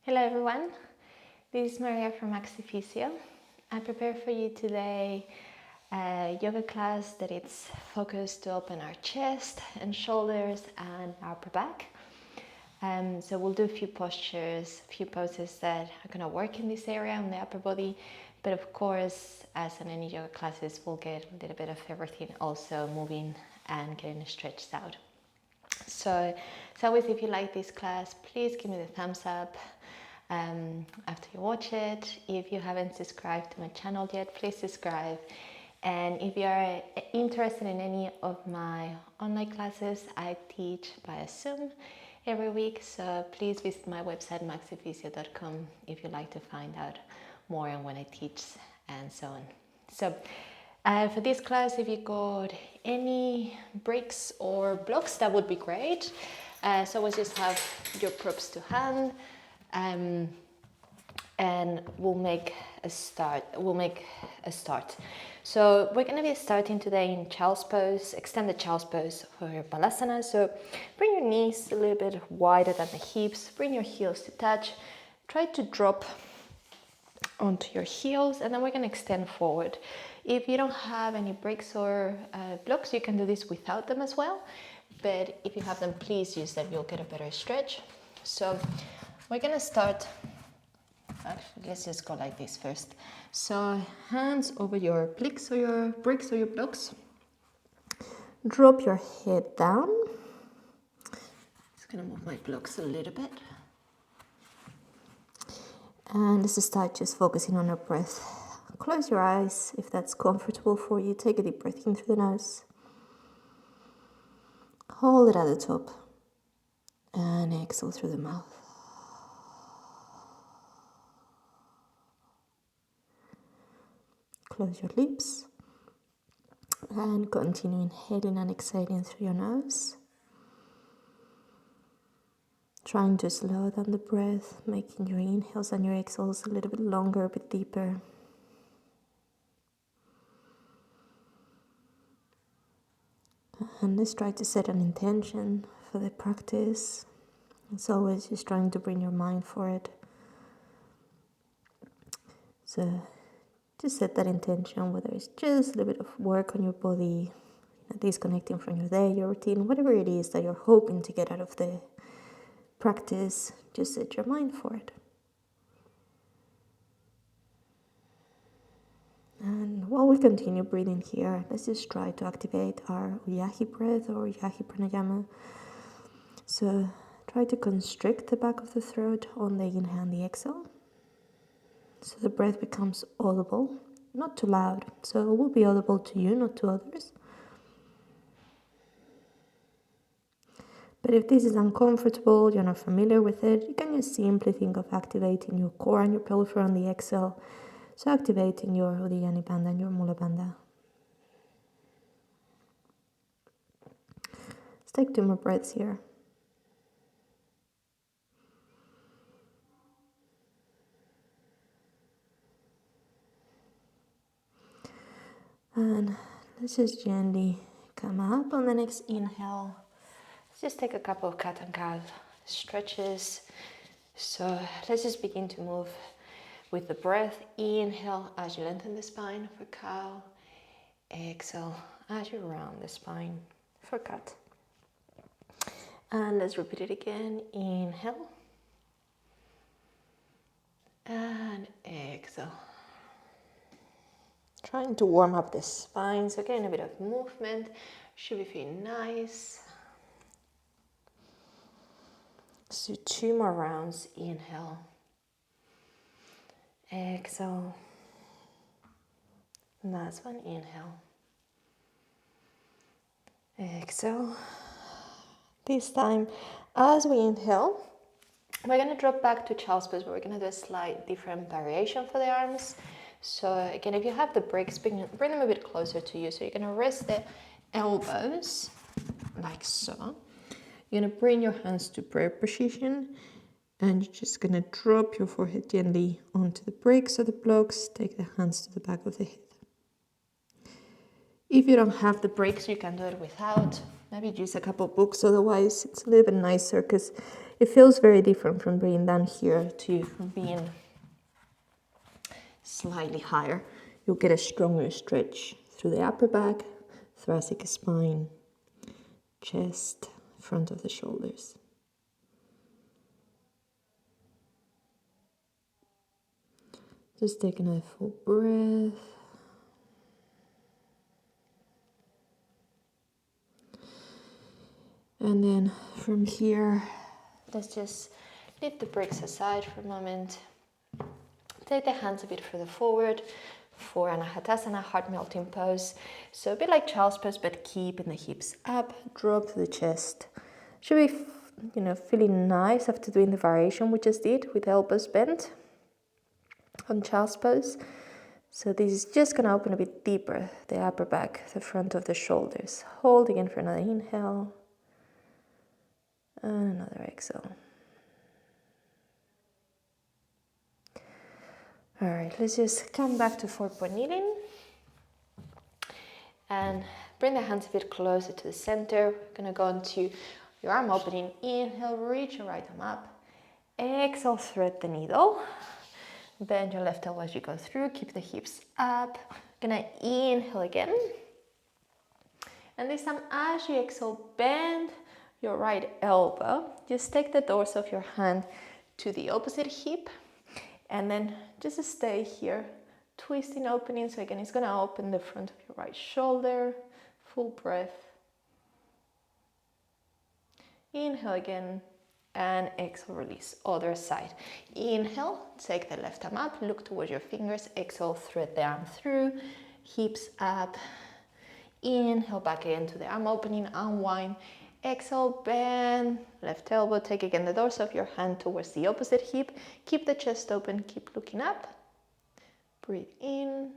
Hello everyone, this is Maria from Maxifisio. I prepared for you today a yoga class that it's focused to open our chest and shoulders and our upper back. So we'll do a few postures, a few poses that are going to work in this area on the upper body. But of course, as in any yoga classes, we'll get a little bit of everything also moving and getting stretched out. So as always, if you like this class, please give me the thumbs up after you watch it. If you haven't subscribed to my channel yet, please subscribe. And if you are interested in any of my online classes, I teach via Zoom every week. So please visit my website, maxifisio.com, if you'd like to find out more on when I teach and so on. So for this class, if you got any bricks or blocks, that would be great. So we'll just have your props to hand, and we'll make a start. So we're going to be starting today in child's pose, extended child's pose for your Balasana. So bring your knees a little bit wider than the hips, bring your heels to touch, try to drop onto your heels, and then we're going to extend forward. If you don't have any bricks or blocks, you can do this without them as well, but if you have them, please use them, you'll get a better stretch. So we're going to start, actually let's just go like this first. So hands over your bricks or your blocks, drop your head down. Just going to move my blocks a little bit. And let's start just focusing on our breath. Close your eyes if that's comfortable for you. Take a deep breath in through the nose. Hold it at the top. And exhale through the mouth. Close your lips. And continue inhaling and exhaling through your nose. Trying to slow down the breath, making your inhales and your exhales a little bit longer, a bit deeper. And let's try to set an intention for the practice. As always, just trying to bring your mind for it. So just set that intention, whether it's just a little bit of work on your body, disconnecting from your day, your routine, whatever it is that you're hoping to get out of the practice, just set your mind for it. And while we continue breathing here, let's just try to activate our Uyaki Breath or Uyaki Pranayama. So try to constrict the back of the throat on the inhale and the exhale. So the breath becomes audible, not too loud. So it will be audible to you, not to others. But if this is uncomfortable, you're not familiar with it, you can just simply think of activating your core and your pelvic floor on the exhale. So activating your Uddiyana Bandha and your Mula Bandha. Let's take 2 more breaths here. And let's just gently come up on the next inhale. Let's just take a couple of cat and cow stretches. So let's just begin to move with the breath. Inhale as you lengthen the spine for cow. Exhale as you round the spine for cat. And let's repeat it again. Inhale. And exhale. Trying to warm up the spine, so getting a bit of movement. Should be feeling nice. So 2 more rounds. Inhale. Exhale. Last one. Inhale. Exhale. This time, as we inhale, we're going to drop back to child's pose, but we're going to do a slight different variation for the arms. So again, if you have the bricks, bring them a bit closer to you. So you're going to rest the elbows like so. You're going to bring your hands to prayer position, and you're just going to drop your forehead gently onto the bricks or the blocks. Take the hands to the back of the head. If you don't have the bricks, you can do it without. Maybe use a couple of books, otherwise it's a little bit nicer because It feels very different from being down here to being slightly higher. You'll get a stronger stretch through the upper back, thoracic spine, chest, front of the shoulders. Just take another full breath. And then from here, let's just lift the bricks aside for a moment. Take the hands a bit further forward for an Katasana, heart melting pose. So a bit like child's pose, but keeping the hips up, drop the chest. Should be, feeling nice after doing the variation we just did with elbows bent on child's pose. So this is just going to open a bit deeper, the upper back, the front of the shoulders. Hold again for another inhale. And another exhale. All right, let's just come back to 4-point kneeling. And bring the hands a bit closer to the center. We're going to go into your arm opening. Inhale, reach your right arm up. Exhale, thread the needle. Bend your left elbow as you go through. Keep the hips up. Gonna inhale again. And this time, as you exhale, bend your right elbow. Just take the dorsal of your hand to the opposite hip. And then just stay here. Twisting, opening. So again, it's gonna open the front of your right shoulder. Full breath. Inhale again. And exhale, release, other side. Inhale, take the left arm up, look towards your fingers. Exhale, thread the arm through, hips up. Inhale, back again to the arm opening, unwind. Exhale, bend, left elbow, take again the dorsal of your hand towards the opposite hip. Keep the chest open, keep looking up. Breathe in,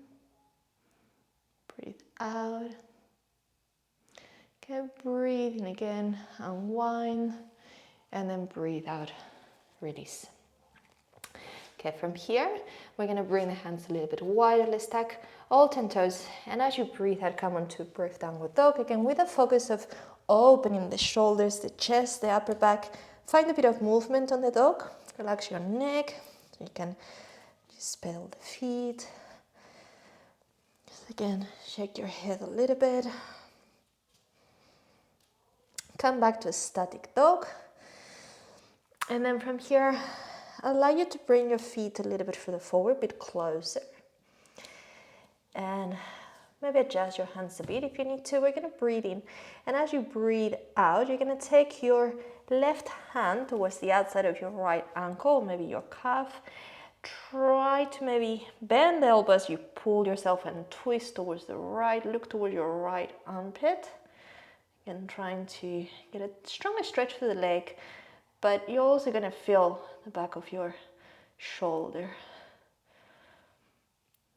breathe out. Okay, breathe in again, unwind. And then breathe out, release. Okay, from here, we're gonna bring the hands a little bit wider. Let's stack all 10 toes. And as you breathe out, come onto brave downward dog. Again, with a focus of opening the shoulders, the chest, the upper back. Find a bit of movement on the dog. Relax your neck. So you can just pedal the feet. Just again, shake your head a little bit. Come back to a static dog. And then from here, allow you to bring your feet a little bit further forward, a bit closer. And maybe adjust your hands a bit if you need to. We're going to breathe in. And as you breathe out, you're going to take your left hand towards the outside of your right ankle, maybe your calf. Try to maybe bend the elbow as you pull yourself and twist towards the right. Look towards your right armpit. Again, trying to get a stronger stretch through the leg. But you're also going to feel the back of your shoulder.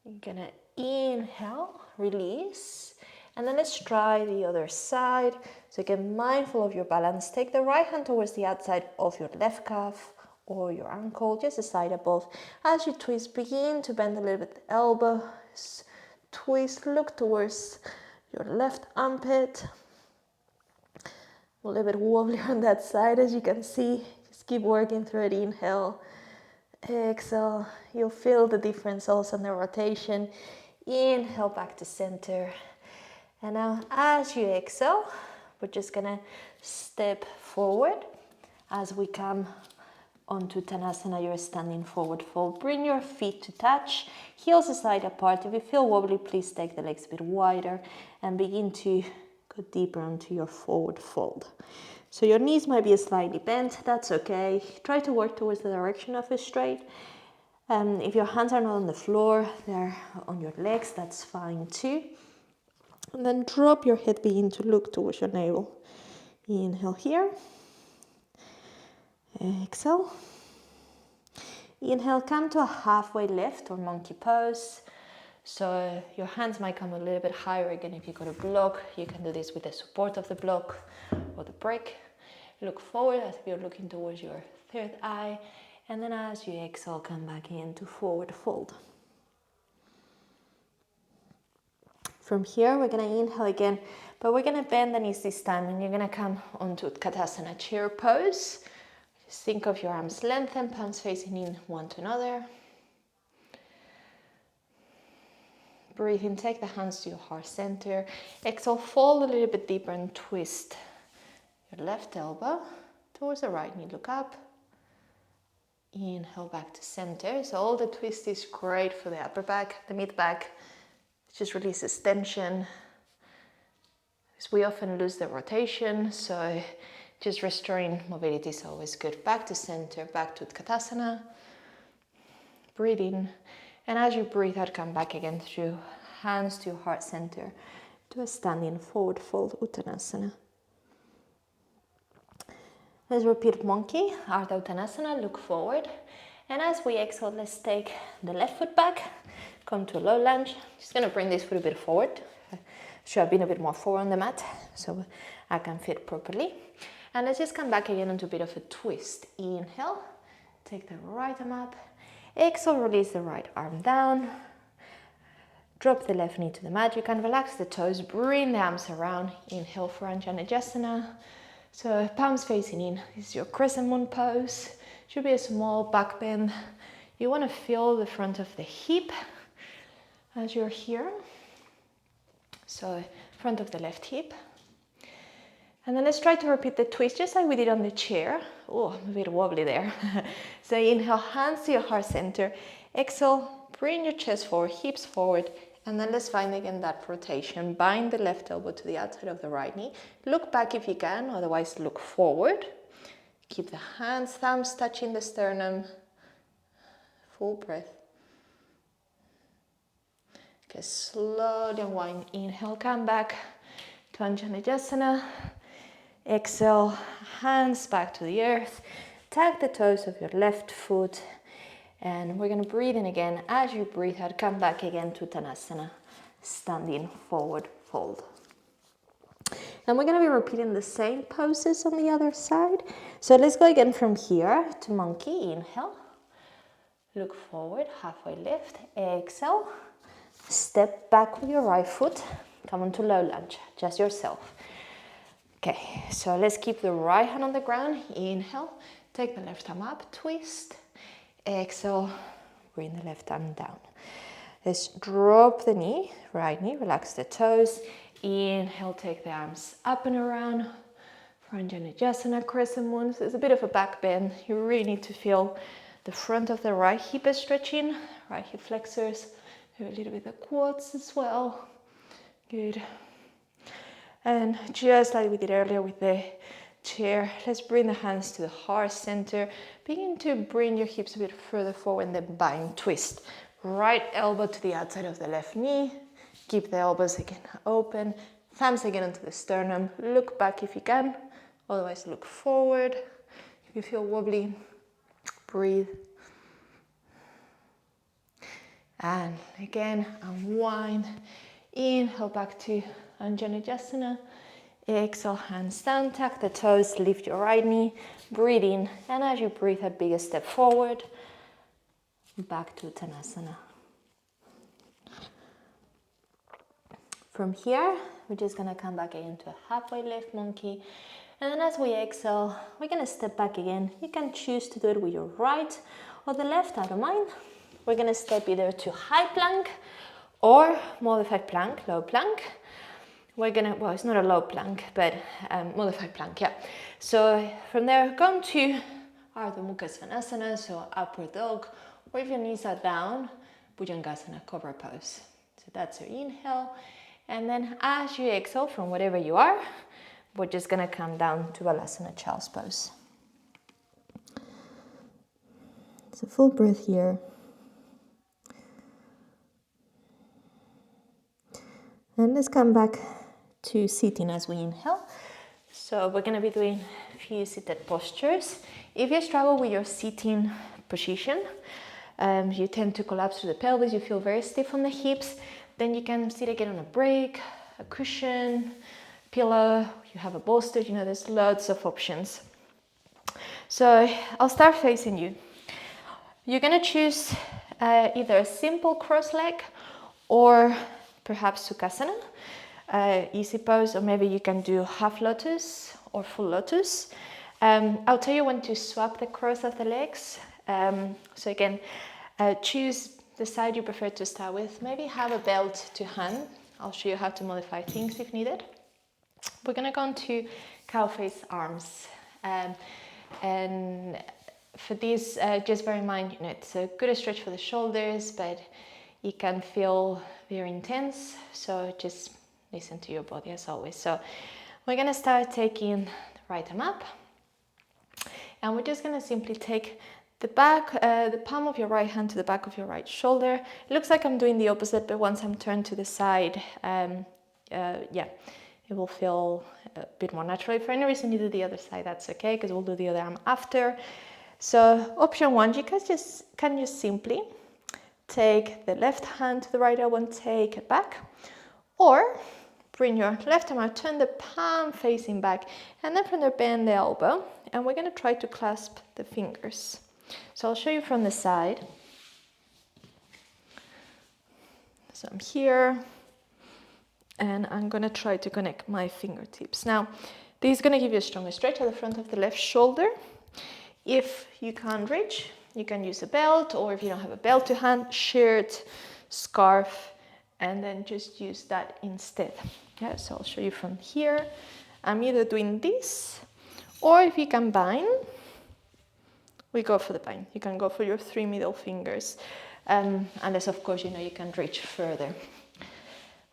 You're going to inhale, release, and then let's try the other side. So get mindful of your balance. Take the right hand towards the outside of your left calf or your ankle, just a side above. As you twist, begin to bend a little bit the elbow. Twist, look towards your left armpit. A little bit wobbly on that side, as you can see. Just keep working through it. Inhale, exhale. You'll feel the difference also in the rotation. Inhale, back to center. And now as you exhale, we're just gonna step forward as we come onto Tanasana. You're standing forward fold. Bring your feet to touch, heels side apart. If you feel wobbly, please take the legs a bit wider and begin to go deeper onto your forward fold. So your knees might be slightly bent, that's okay. Try to work towards the direction of it straight. If your hands are not on the floor, they're on your legs, that's fine too. And then drop your head, begin to look towards your navel. Inhale here. Exhale. Inhale, come to a halfway lift or monkey pose. So your hands might come a little bit higher. Again, if you've got a block, you can do this with the support of the block or the brick. Look forward as if you're looking towards your third eye. And then as you exhale, come back into forward fold. From here, we're going to inhale again, but we're going to bend the knees this time, and you're going to come onto Katasana chair pose. Just think of your arms lengthened, palms facing in one to another. Breathe in, take the hands to your heart center. Exhale, fold a little bit deeper and twist your left elbow towards the right knee. Look up. Inhale back to center. So all the twist is great for the upper back, the mid back. It just releases tension. Because we often lose the rotation, so just restoring mobility is always good. Back to center, back to Katasana. Breathe in. And as you breathe out, come back again through hands to your heart center to a standing forward fold Uttanasana. Let's repeat monkey, Ardha Uttanasana, look forward. And as we exhale, let's take the left foot back, come to a low lunge. Just gonna bring this foot a bit forward. Should have been a bit more forward on the mat so I can fit properly. And let's just come back again into a bit of a twist. Inhale, take the right arm up. Exhale, release the right arm down. Drop the left knee to the mat. You can relax the toes, bring the arms around. Inhale for Anjaneyasana. So palms facing in. This is your Crescent Lunge pose. Should be a small back bend. You want to feel the front of the hip as you're here. So front of the left hip. And then let's try to repeat the twist just like we did on the chair. Oh, I'm a bit wobbly there. So inhale, hands to your heart center. Exhale, bring your chest forward, hips forward. And then let's find again that rotation. Bind the left elbow to the outside of the right knee. Look back if you can, otherwise look forward. Keep the hands, thumbs touching the sternum. Full breath. Okay, slowly unwind. Inhale, come back to Anjaneyasana. Exhale, hands back to the earth. Tag the toes of your left foot. And we're going to breathe in again. As you breathe out, come back again to Tanasana, standing forward fold. And we're going to be repeating the same poses on the other side. So let's go again from here to monkey. Inhale. Look forward, halfway lift. Exhale. Step back with your right foot. Come on to low lunge, just yourself. Okay, so let's keep the right hand on the ground. Inhale, take the left arm up, twist. Exhale, bring the left arm down. Let's drop the knee, right knee, relax the toes. Inhale, take the arms up and around. For Anjaneyasana, Crescent Lunge. There's a bit of a back bend. You really need to feel the front of the right hip is stretching, right hip flexors. Do a little bit of quads as well. Good. And just like we did earlier with the chair, let's bring the hands to the heart center. Begin to bring your hips a bit further forward and then bind, twist. Right elbow to the outside of the left knee. Keep the elbows again open. Thumbs again onto the sternum. Look back if you can. Otherwise, look forward. If you feel wobbly, breathe. And again, unwind. Inhale back to Anjaneyasana. Exhale, hands down, tuck the toes, lift your right knee, breathe in, and as you breathe out, biggest step forward, back to Tanasana. From here, we're just gonna come back again to a halfway lift monkey, and then as we exhale, we're gonna step back again. You can choose to do it with your right or the left, I don't mind. We're gonna step either to high plank or modified plank, low plank. We're gonna, well, it's not a low plank, but modified plank, yeah. So from there, come to Ardha Mukha Svanasana, so upward dog, or if your knees are down, Bhujangasana, cobra pose. So that's your inhale. And then as you exhale from wherever you are, we're just gonna come down to Balasana, child's pose. So full breath here. And let's come back to sitting as we inhale. So we're going to be doing a few seated postures. If you struggle with your sitting position, you tend to collapse through the pelvis, you feel very stiff on the hips, then you can sit again on a break, a cushion, pillow, you have a bolster, you know, there's lots of options. So I'll start facing you. You're going to choose either a simple cross leg or perhaps Sukhasana, easy pose, or maybe you can do half lotus or full lotus. I'll tell you when to swap the cross of the legs. So again, choose the side you prefer to start with. Maybe have a belt to hand. I'll show you how to modify things if needed. We're gonna go into cow face arms. And for this, just bear in mind, it's a good stretch for the shoulders, but it can feel very intense. So just listen to your body as always. So we're gonna start taking the right arm up. And we're just gonna simply take the palm of your right hand to the back of your right shoulder. It looks like I'm doing the opposite, but once I'm turned to the side, it will feel a bit more natural. If for any reason you do the other side, that's okay, because we'll do the other arm after. So option one, you guys can just simply take the left hand to the right elbow and take it back, or bring your left arm out, turn the palm facing back, and then from there bend the elbow, and we're going to try to clasp the fingers. So I'll show you from the side. So I'm here, and I'm going to try to connect my fingertips. Now, this is going to give you a stronger stretch at the front of the left shoulder. If you can't reach, you can use a belt, or if you don't have a belt to hand, shirt, scarf, and then just use that instead. Yeah, so I'll show you from here. I'm either doing this, or if you can bind, we go for the bind. You can go for your 3 middle fingers, unless of course you know you can reach further.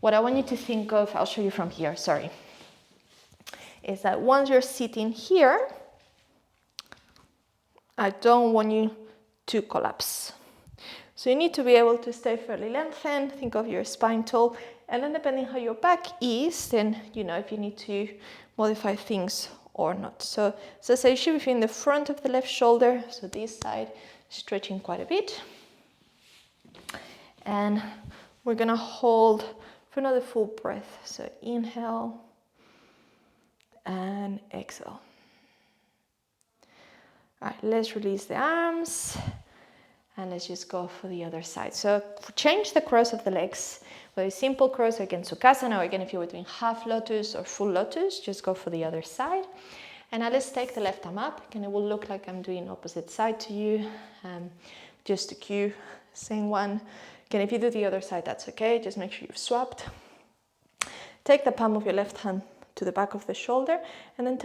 What I want you to think of, I'll show you from here, sorry, is that once you're sitting here, I don't want you to collapse. So you need to be able to stay fairly lengthened, think of your spine tall, and then depending how your back is, then you know if you need to modify things or not. So as I should be feeling the front of the left shoulder, so this side, stretching quite a bit. And we're gonna hold for another full breath. So inhale and exhale. All right, let's release the arms and let's just go for the other side. So change the cross of the legs, whether it's simple cross or again Sukhasana, or again if you were doing half lotus or full lotus, just go for the other side. And now let's take the left arm up, and it will look like I'm doing opposite side to you, just to cue, same one. Again, if you do the other side, that's okay, just make sure you've swapped. Take the palm of your left hand to the back of the shoulder, and then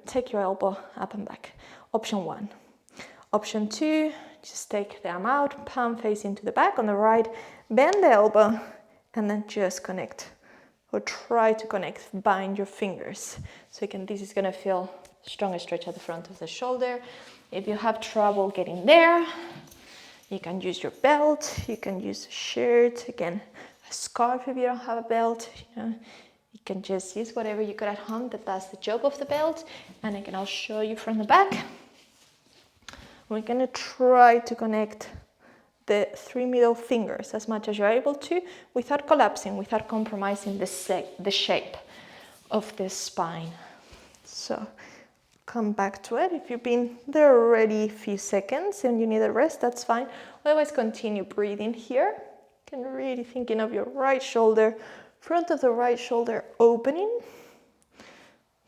take your elbow up and back. Option one. Option two, just take the arm out, palm facing to the back on the right, bend the elbow, and then just connect, or try to connect, bind your fingers. So again, this is gonna feel stronger stretch at the front of the shoulder. If you have trouble getting there, you can use your belt, you can use a shirt, again, a scarf if you don't have a belt, you can just use whatever you got at home that does the job of the belt. And again, I'll show you from the back. We're gonna try to connect the 3 middle fingers as much as you're able to, without collapsing, without compromising the shape of the spine. So come back to it. If you've been there already a few seconds and you need a rest, that's fine. Otherwise, continue breathing here. You can really thinking of your right shoulder, front of the right shoulder opening.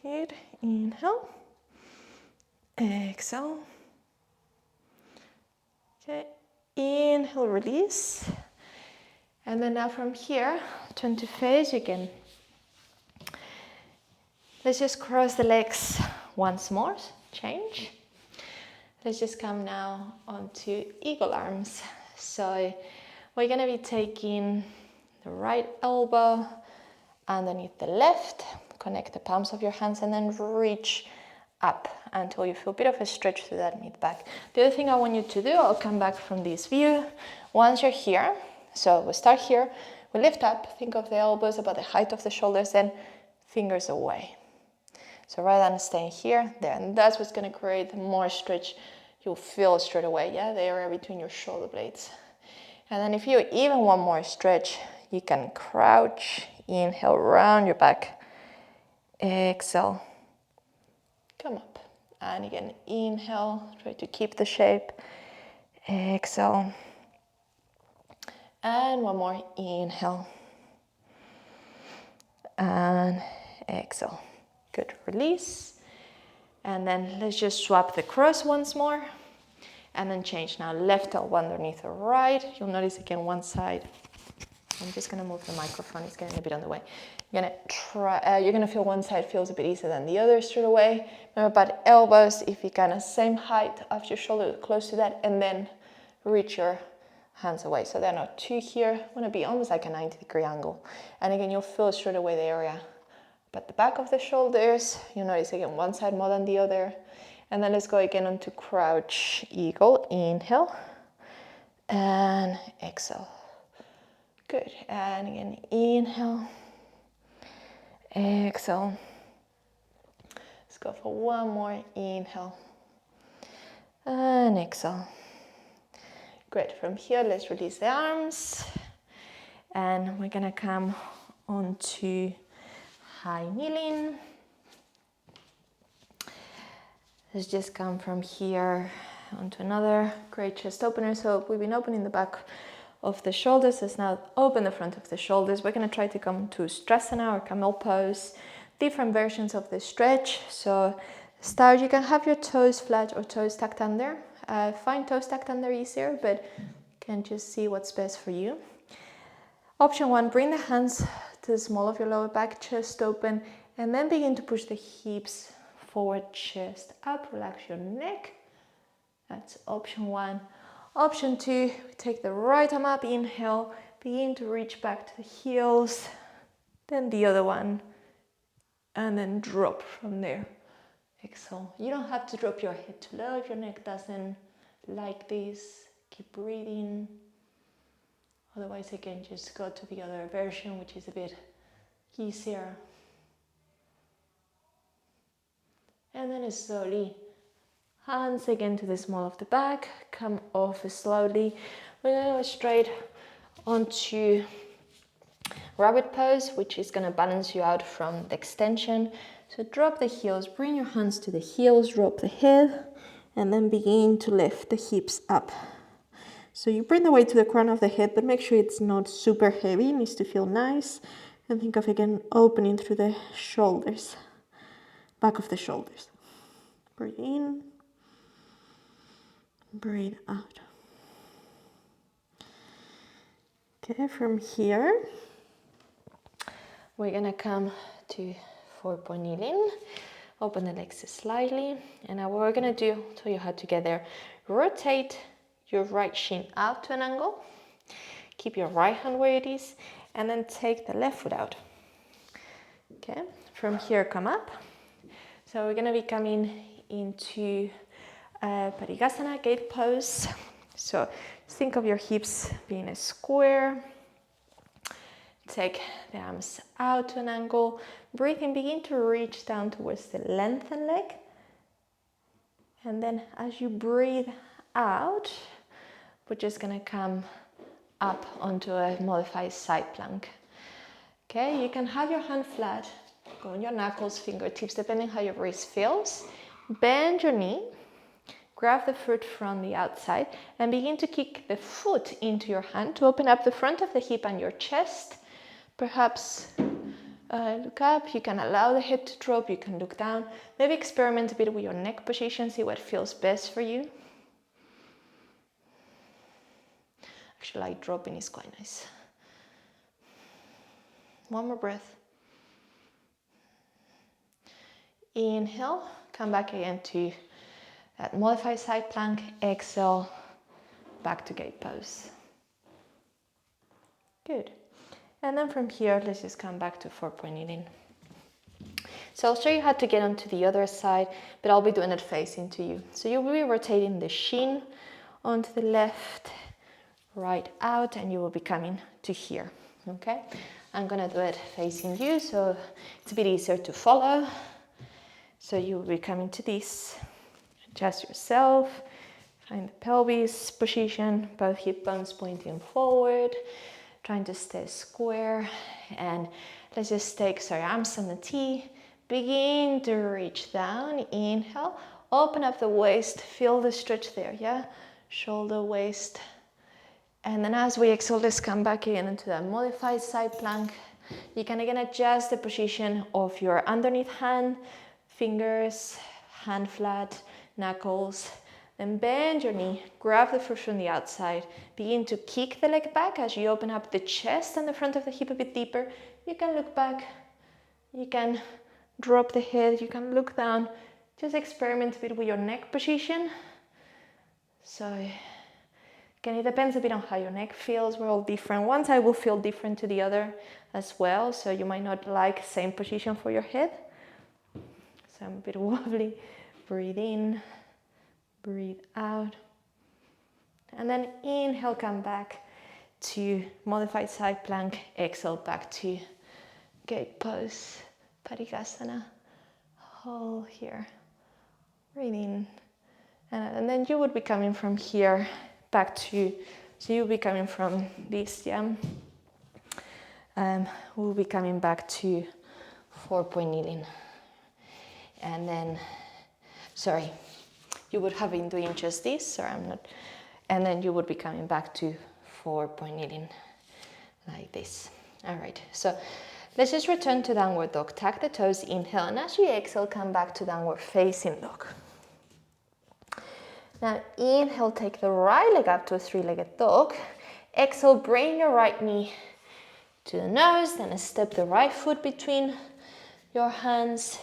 Good. Inhale. Exhale. Okay. Inhale, release. And then now from here, turn to face again. Let's just cross the legs once more, change. Let's just come now onto eagle arms. So we're gonna be taking the right elbow underneath the left, connect the palms of your hands, and then reach up until you feel a bit of a stretch through that mid-back. The other thing I want you to do, I'll come back from this view. Once you're here, so we'll start here, we lift up, think of the elbows about the height of the shoulders, then fingers away. So rather than staying here, there, and that's what's gonna create more stretch. You'll feel straight away, yeah, the area between your shoulder blades. And then if you even want more stretch, you can crouch, inhale, round your back, exhale, come up. And again, inhale, try to keep the shape, exhale. And one more, inhale. And exhale. Good, release. And then let's just swap the cross once more. And then change now, left elbow underneath the right. You'll notice again one side. I'm just gonna move the microphone, it's getting a bit on the way. You're gonna feel one side feels a bit easier than the other straight away. Remember about elbows, if you kind of same height of your shoulder, close to that, and then reach your hands away. So they're not two here, wanna be almost like a 90-degree angle. And again, you'll feel straight away the area. But the back of the shoulders, you'll notice again one side more than the other. And then let's go again onto crouch eagle. Inhale and exhale. Good. And again, inhale, exhale. Let's go for one more. Inhale and exhale. Great. From here, let's release the arms. And we're going to come onto high kneeling. Let's just come from here onto another great chest opener. So we've been opening the back of the shoulders. Let's now open the front of the shoulders. We're going to try to come to Savasana or Camel Pose. Different versions of the stretch. So start, you can have your toes flat or toes tucked under. Find toes tucked under easier, but you can just see what's best for you. Option one, bring the hands to the small of your lower back, chest open, and then begin to push the hips forward, chest up, relax your neck. That's option one. Option two, take the right arm up, inhale, begin to reach back to the heels, then the other one, and then drop from there. Exhale. You don't have to drop your head too low if your neck doesn't like this. Keep breathing. Otherwise, again, just go to the other version, which is a bit easier. And then slowly, hands again to the small of the back, come off slowly. We're going to go straight onto rabbit pose, which is going to balance you out from the extension. So drop the heels, bring your hands to the heels, drop the head, and then begin to lift the hips up. So you bring the weight to the crown of the head, but make sure it's not super heavy, it needs to feel nice. And think of again opening through the shoulders. Back of the shoulders. Breathe in, breathe out. Okay, from here, we're gonna come to 4-point kneeling. Open the legs slightly, and now what we're gonna do, I'll tell you how to get there. Rotate your right shin out to an angle. Keep your right hand where it is, and then take the left foot out. Okay, from here, come up. So we're going to be coming into Parigasana, gate pose. So think of your hips being a square. Take the arms out to an angle. Breathe in, begin to reach down towards the lengthened leg. And then as you breathe out, we're just going to come up onto a modified side plank. Okay, you can have your hand flat. Go on your knuckles, fingertips, depending how your wrist feels. Bend your knee, grab the foot from the outside, and begin to kick the foot into your hand to open up the front of the hip and your chest. Perhaps look up, you can allow the head to drop, you can look down. Maybe experiment a bit with your neck position, see what feels best for you. Actually, like dropping is quite nice. One more breath. Inhale, come back again to that modified side plank. Exhale, back to gate pose. Good. And then from here, let's just come back to 4-point kneeling. So I'll show you how to get onto the other side, but I'll be doing it facing to you. So you'll be rotating the shin onto the left, right out, and you will be coming to here, okay? I'm gonna do it facing you, so it's a bit easier to follow. So you will be coming to this, adjust yourself, find the pelvis position, both hip bones pointing forward, trying to stay square, and let's just take, arms on the T, begin to reach down, inhale, open up the waist, feel the stretch there, yeah? Shoulder, waist, and then as we exhale, let's come back again into that modified side plank. You can again adjust the position of your underneath hand, fingers, hand flat, knuckles. Then bend your knee, grab the foot from the outside. Begin to kick the leg back as you open up the chest and the front of the hip a bit deeper. You can look back, you can drop the head, you can look down. Just experiment a bit with your neck position. So, again, it depends a bit on how your neck feels. We're all different. One side will feel different to the other as well. So you might not like the same position for your head. So I'm a bit wobbly. Breathe in. Breathe out. And then inhale, come back to modified side plank. Exhale, back to gate pose. Parigasana. Hold here. Breathe in. And then you would be coming from here back to, so you'll be coming from this, yeah? We'll be coming back to 4-point kneeling. And then, sorry. You would have been doing just this, or I'm not, and then you would be coming back to 4-point kneeling like this. All right, so let's just return to downward dog. Tuck the toes, inhale, and as you exhale, come back to downward facing dog. Now inhale, take the right leg up to a 3-legged dog. Exhale, bring your right knee to the nose, then step the right foot between your hands,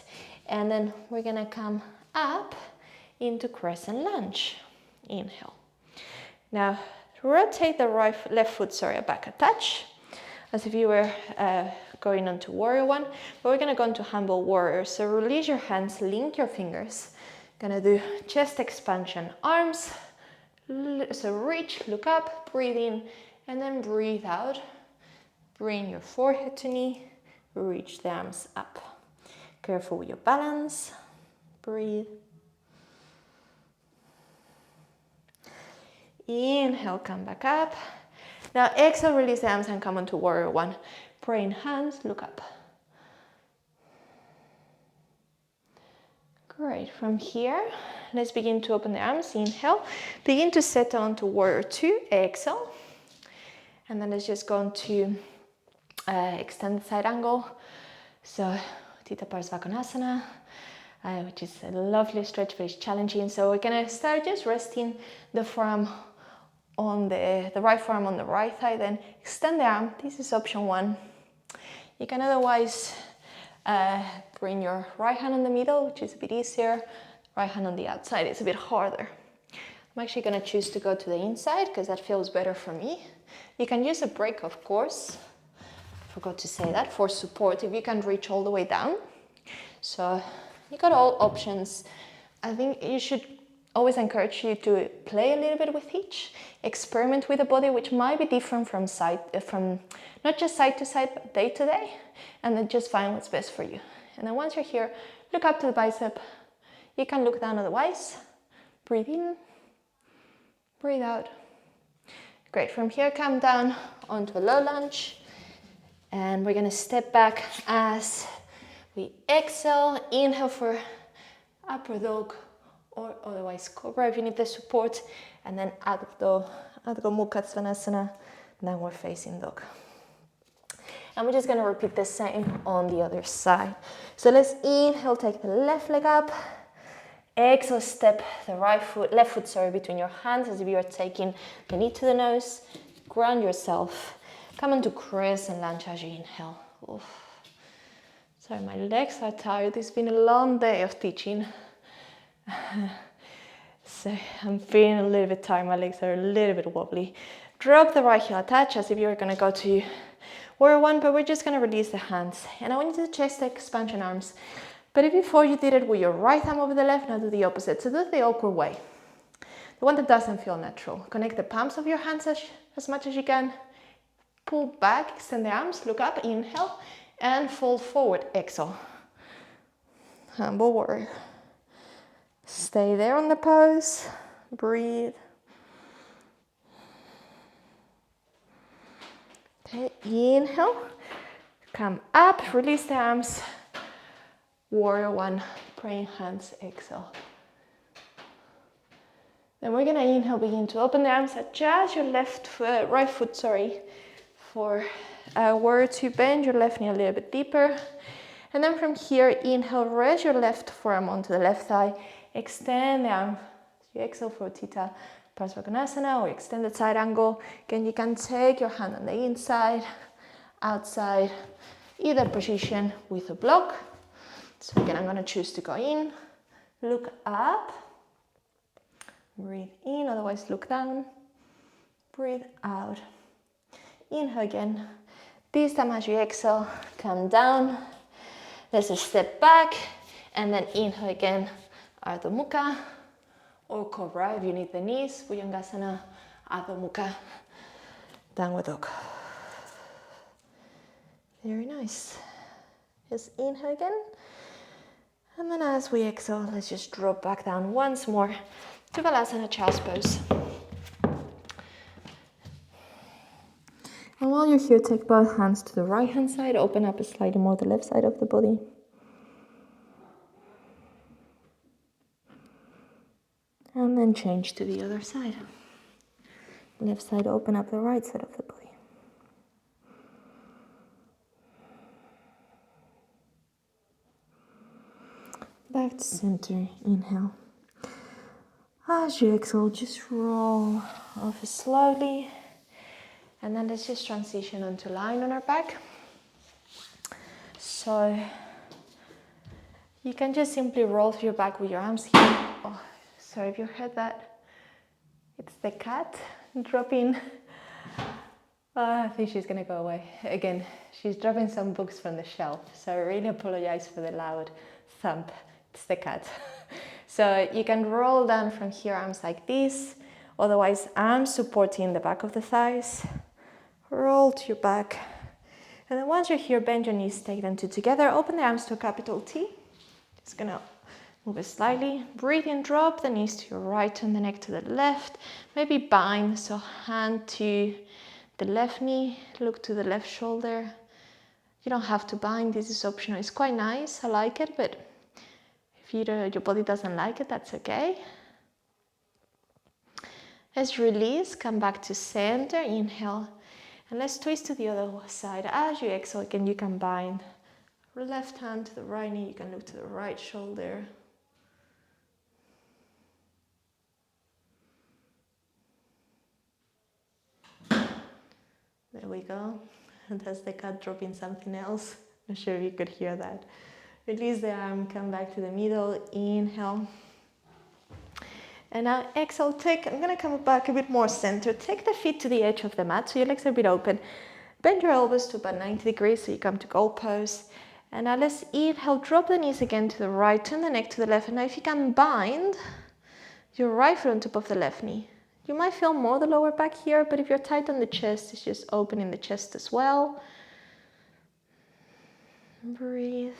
and then we're gonna come up into Crescent Lunge. Inhale. Now rotate the left foot, back a touch, as if you were going on to Warrior One. But we're gonna go into Humble Warrior. So release your hands, link your fingers. Gonna do chest expansion, arms. So reach, look up, breathe in, and then breathe out. Bring your forehead to knee, reach the arms up. Careful with your balance. Breathe. Inhale, come back up. Now exhale, release the arms and come onto Warrior One. Praying hands, look up. Great, from here, let's begin to open the arms. Inhale, begin to settle onto Warrior Two. Exhale. And then let's just go into extended side angle. So, Theta Parsvakonasana, which is a lovely stretch, but it's challenging. So we're gonna start just resting the forearm on the right forearm on the right thigh, then extend the arm. This is option one. You can otherwise bring your right hand in the middle, which is a bit easier. Right hand on the outside, it's a bit harder. I'm actually gonna choose to go to the inside because that feels better for me. You can use a break, of course. Forgot to say that, for support, if you can reach all the way down. So you got all options. I think you should always encourage you to play a little bit with each. Experiment with the body, which might be different from not just side to side, but day to day, and then just find what's best for you. And then once you're here, look up to the bicep. You can look down otherwise. Breathe in, breathe out. Great, from here, come down onto a low lunge. And we're gonna step back as we exhale. Inhale for upper dog, or otherwise cobra if you need the support, and then Adho Mukha Svanasana, downward facing dog. And we're just gonna repeat the same on the other side. So let's inhale, take the left leg up. Exhale, step the left foot between your hands as if you are taking the knee to the nose. Ground yourself. Come into Crescent Lunge as you inhale. Oof. Sorry, my legs are tired. It's been a long day of teaching. So I'm feeling a little bit tired. My legs are a little bit wobbly. Drop the right heel, attach as if you're gonna go to Warrior One, but we're just gonna release the hands. And I want you to chest expansion arms. But if before you did it with your right arm over the left, now do the opposite. So do it the awkward way. The one that doesn't feel natural. Connect the palms of your hands as much as you can. Pull back, extend the arms, look up, inhale, and fold forward, exhale. Humble Warrior. Stay there on the pose, breathe. Okay, inhale, come up, release the arms. Warrior One, praying hands, exhale. Then we're gonna inhale, begin to open the arms, adjust your right foot, for Warrior Two, bend your left knee a little bit deeper. And then from here, inhale, raise your left forearm onto the left thigh. Extend the arm. You exhale for Utthita Parigasana or extended side angle. Again, you can take your hand on the inside, outside, either position with a block. So again, I'm going to choose to go in, look up, breathe in, otherwise look down, breathe out. Inhale again. This time as you exhale, come down. Let's step back and then inhale again, Ardha Mukha or Cobra if you need the knees, Bhujangasana, Ardha Mukha, Downward Dog. Very nice. Just inhale again. And then as we exhale, let's just drop back down once more to Balasana Child's Pose. And while you're here, take both hands to the right hand side, open up slightly more the left side of the body. And then change to the other side. Left side, open up the right side of the body. Back to center, inhale. As you exhale, just roll off slowly. And then let's just transition onto lying on our back. So you can just simply roll through your back with your arms here. Oh, sorry if you heard that. It's the cat dropping. I think she's gonna go away. Again, she's dropping some books from the shelf. So I really apologize for the loud thump. It's the cat. So you can roll down from here, arms like this. Otherwise, arms supporting the back of the thighs. Roll to your back. And then once you're here, bend your knees, take them two together. Open the arms to a capital T. Just gonna move it slightly. Breathe in, drop the knees to your right and the neck to the left. Maybe bind, so hand to the left knee, look to the left shoulder. You don't have to bind, this is optional. It's quite nice, I like it, but if your body doesn't like it, that's okay. Let's release, come back to center, inhale. And let's twist to the other side. As you exhale, again, you can bind left hand to the right knee. You can look to the right shoulder. There we go. And that's the cat dropping something else. I'm sure you could hear that. Release the arm, come back to the middle, inhale. And now exhale, I'm gonna come back a bit more center. Take the feet to the edge of the mat, so your legs are a bit open. Bend your elbows to about 90 degrees, so you come to goal pose. And now let's inhale, drop the knees again to the right, turn the neck to the left. And now if you can bind your right foot on top of the left knee. You might feel more the lower back here, but if you're tight on the chest, it's just opening the chest as well. Breathe.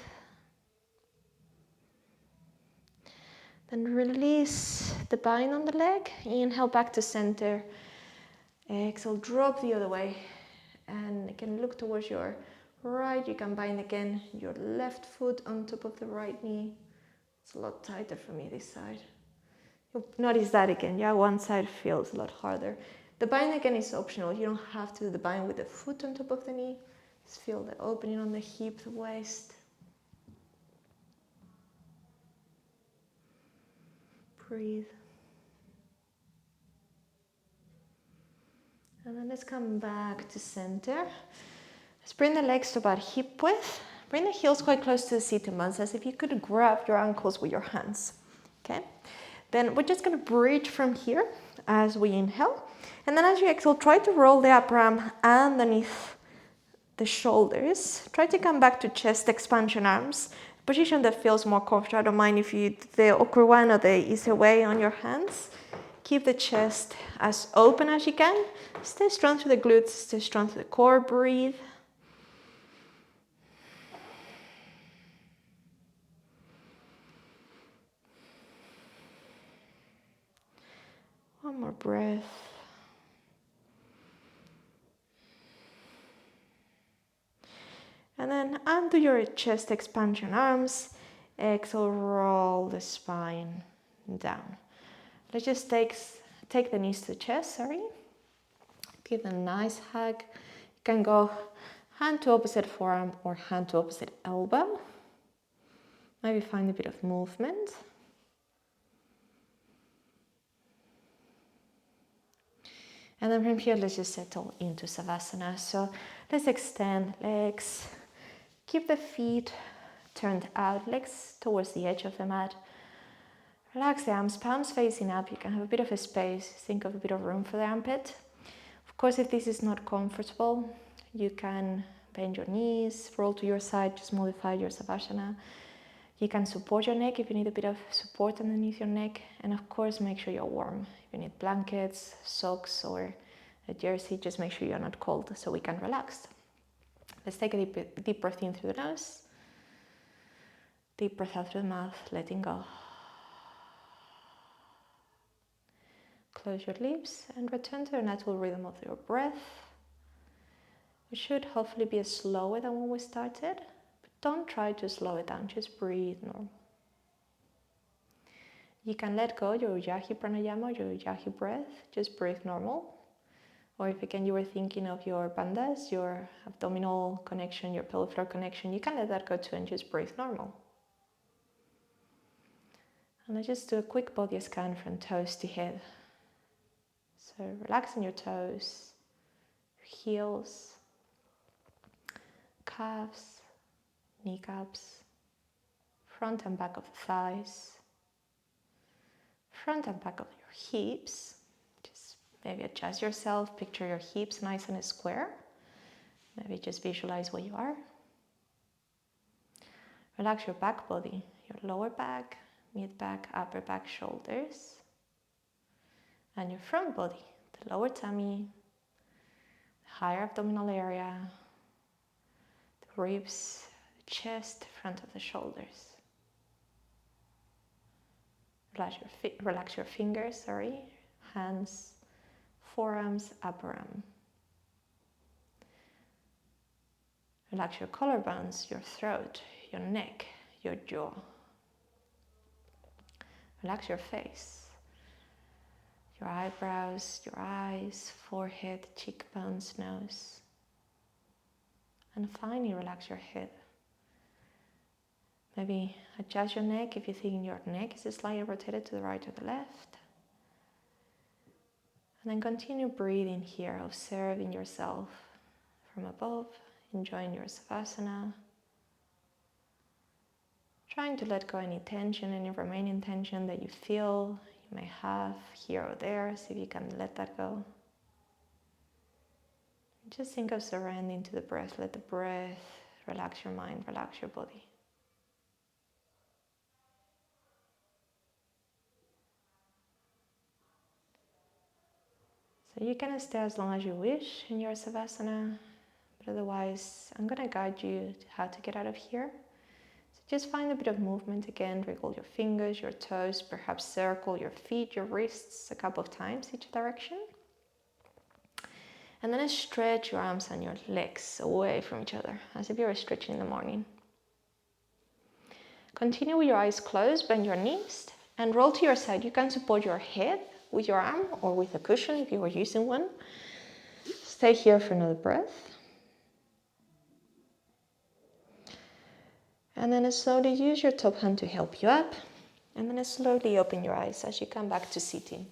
Then release the bind on the leg. Inhale back to center. Exhale, drop the other way. And again, look towards your right. You can bind again your left foot on top of the right knee. It's a lot tighter for me this side. You'll notice that again. Yeah, one side feels a lot harder. The bind again is optional. You don't have to do the bind with the foot on top of the knee. Just feel the opening on the hip, the waist. Breathe. And then let's come back to center. Let's bring the legs to about hip width. Bring the heels quite close to the seated bones, as if you could grab your ankles with your hands. Okay? Then we're just going to bridge from here as we inhale. And then as you exhale, try to roll the upper arm underneath the shoulders. Try to come back to chest expansion arms. Position that feels more comfortable. I don't mind if you do the awkward one or the easier way on your hands. Keep the chest as open as you can. Stay strong through the glutes, stay strong through the core. Breathe. One more breath. And then undo your chest expansion arms. Exhale, roll the spine down. Let's just take the knees to the chest, Give them a nice hug. You can go hand to opposite forearm or hand to opposite elbow. Maybe find a bit of movement. And then from here, let's just settle into Savasana. So let's extend legs. Keep the feet turned out, legs towards the edge of the mat. Relax the arms, palms facing up. You can have a bit of a space. Think of a bit of room for the armpit. Of course, if this is not comfortable, you can bend your knees, roll to your side, just modify your Savasana. You can support your neck if you need a bit of support underneath your neck. And of course, make sure you're warm. If you need blankets, socks, or a jersey, just make sure you're not cold so we can relax. Let's take a deep breath in through the nose. Deep breath out through the mouth, letting go. Close your lips and return to the natural rhythm of your breath. It should hopefully be slower than when we started, but don't try to slow it down, just breathe normal. You can let go your Uyaki Pranayama, your Uyaki Breath, just breathe normal. Or if again you were thinking of your bandhas, your abdominal connection, your pelvic floor connection, you can let that go too and just breathe normal. And let's just do a quick body scan from toes to head. So relaxing your toes, your heels, calves, kneecaps, front and back of the thighs, front and back of your hips. Just maybe adjust yourself, picture your hips nice and square. Maybe just visualize where you are. Relax your back body, your lower back, mid back, upper back, shoulders. And your front body, the lower tummy, the higher abdominal area, the ribs, the chest, front of the shoulders. Relax your fingers, hands, forearms, upper arm. Relax your collarbones, your throat, your neck, your jaw. Relax your face, your eyebrows, your eyes, forehead, cheekbones, nose. And finally, relax your head. Maybe adjust your neck if you think your neck is slightly rotated to the right or the left. And then continue breathing here, observing yourself from above, enjoying your Savasana. Trying to let go any tension, any remaining tension that you feel you may have here or there. See if you can let that go. Just think of surrendering to the breath. Let the breath relax your mind, relax your body. So you can stay as long as you wish in your Savasana, but otherwise I'm going to guide you to how to get out of here. So just find a bit of movement again, wriggle your fingers, your toes, perhaps circle your feet, your wrists a couple of times each direction. And then stretch your arms and your legs away from each other, as if you were stretching in the morning. Continue with your eyes closed, bend your knees, and roll to your side. You can support your head with your arm or with a cushion if you were using one. Stay here for another breath. And then slowly use your top hand to help you up. And then slowly open your eyes as you come back to sitting.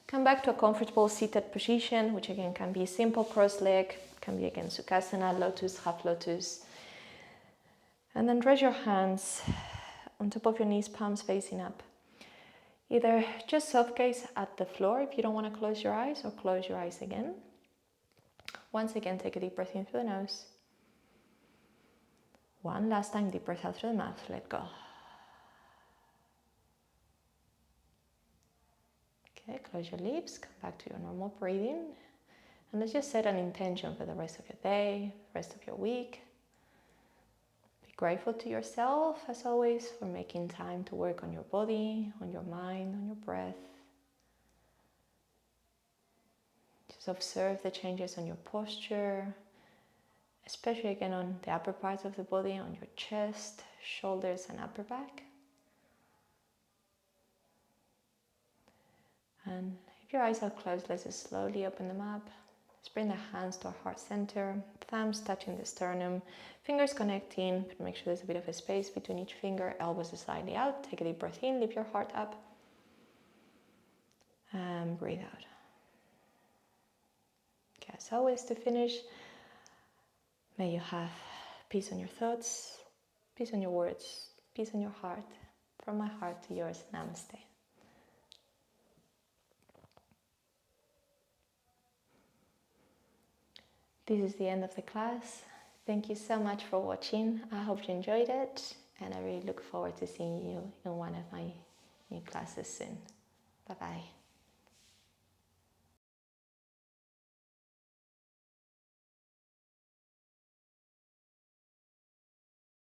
Come back to a comfortable seated position, which again can be simple cross leg, can be again Sukhasana, lotus, half lotus. And then rest your hands on top of your knees, palms facing up. Either just soft gaze at the floor if you don't want to close your eyes, or close your eyes again. Once again, take a deep breath in through the nose. One last time, deep breath out through the mouth, let go. Okay, close your lips, come back to your normal breathing. And let's just set an intention for the rest of your day, the rest of your week. Be grateful to yourself, as always, for making time to work on your body, on your mind, on your breath. Just observe the changes on your posture, especially again on the upper parts of the body, on your chest, shoulders, and upper back. And if your eyes are closed, let's just slowly open them up Let's bring the hands to our heart center, thumbs touching the sternum, fingers connecting, but make sure there's a bit of a space between each finger, elbows slightly out. Take a deep breath in, lift your heart up, and breathe out. Okay, as always, to finish, may you have peace on your thoughts, peace on your words, peace on your heart. From my heart to yours, namaste. This is the end of the class. Thank you so much for watching. I hope you enjoyed it, and I really look forward to seeing you in one of my new classes soon. Bye-bye.